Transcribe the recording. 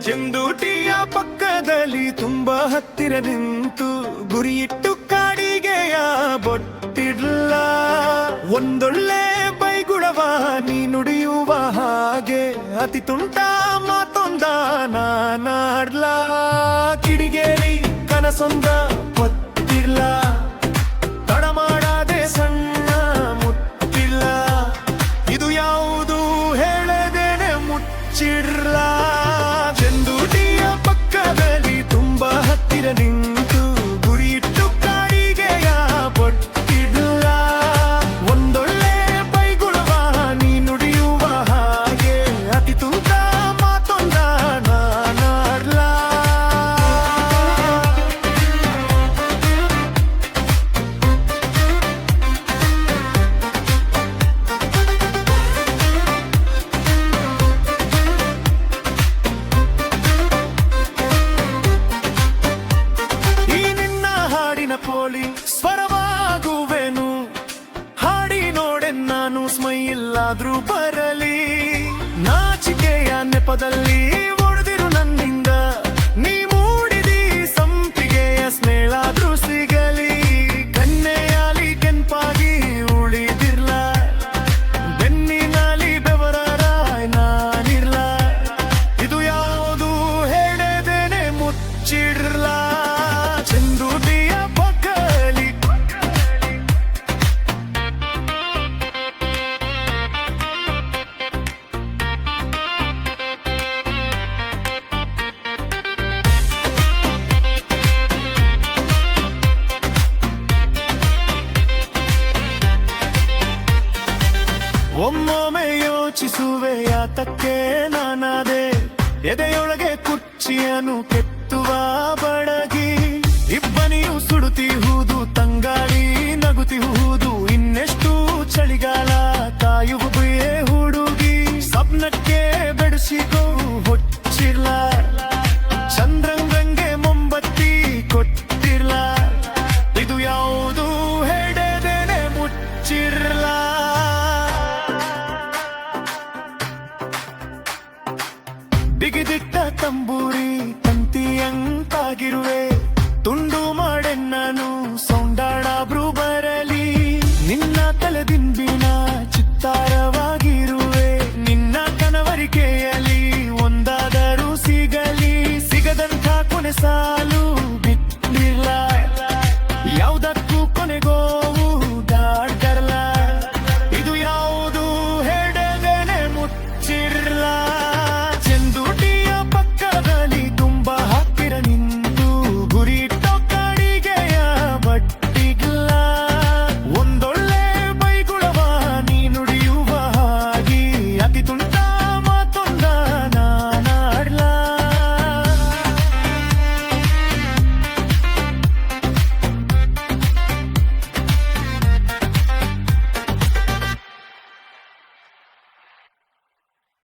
ಚೆಂದೂಟಿಯ ಪಕ್ಕದಲ್ಲಿ ತುಂಬಾ ಹತ್ತಿರ ನಿಂತು ಗುರಿಯಿಟ್ಟು ಕಾಡಿಗೆಯ ಬೊಟ್ಟಿಡ್ಲ ಒಂದೊಳ್ಳೆ ಬೈಗುಳವ ನೀ ನುಡಿಯುವ ಹಾಗೆ ಅತಿ ತುಂಟ ಮಾತೊಂದ ನಾನಾಡ್ಲ ಕಿಡಿಗೇರಿ ಕನಸೊಂದ ಗೊತ್ತಿಲ್ಲ ತಡ ಮಾಡದೆ ಸಣ್ಣ ಮುಟ್ಟಿಲ್ಲ ಇದು ಯಾವುದು ಹೇಳದೇನೆ ಮುಚ್ಚಿಡ್ಲ ಚೆಂದೂಟಿಯ ಪಕ್ಕದಲ್ಲಿ ತುಂಬಾ ಹತ್ತಿರ ನಿಂತು ಗುರಿಯಿಟ್ಟು ಕಾಡಿಗೆಯ ಬೊಟ್ಟಿಡ್ಲ ಒಂದೊಳ್ಳೆ ಬೈಗುಳವ ನೀ ನುಡಿಯುವ ಹಾಗೆ ಅತಿ ತುಂಟ ಮಾತೊಂದ ನಾನಾಡ್ಲ ಪೋಲಿ ಸ್ವರವಾಗುವೆನು ಹಾಡಿ ನೋಡೆ ನಾನು ಸ್ಮೈಲ್ಲಾದ್ರೂ ಬರಲಿ ನಾಚಿಕೆಯ ನೆಪದಲ್ಲಿ ಒಡೆದಿರು ನನ್ನಿಂದ ನೀ ಮೂಡಿದಿ ಸಂಪಿಗೆಯ ಸ್ನೇಹಾದ್ರೂ ಸಿಗಲಿ ಕನ್ನೆಯಾಲಿ ಕೆಂಪಾಗಿ ಉಳಿದಿರ್ಲ ಬೆನ್ನಿನಲ್ಲಿ ಬೆವರಾಯ್ ನಾನಿರ್ಲ ಇದು ಯಾವುದು ಹೇಳದೇನೆ ಮುಚ್ಚಿಡ್ಲ ಚೆಂದೂಟಿಯ ಒಮ್ಮೊಮ್ಮೆ ಯೋಚಿಸುವೆ ಯಾತಕ್ಕೆ ನಾನಾದೆ ಎದೆಯೊಳಗೆ ಕುಚ್ಚಿಯನು ಕೆತ್ತುವ ಬಡಗಿ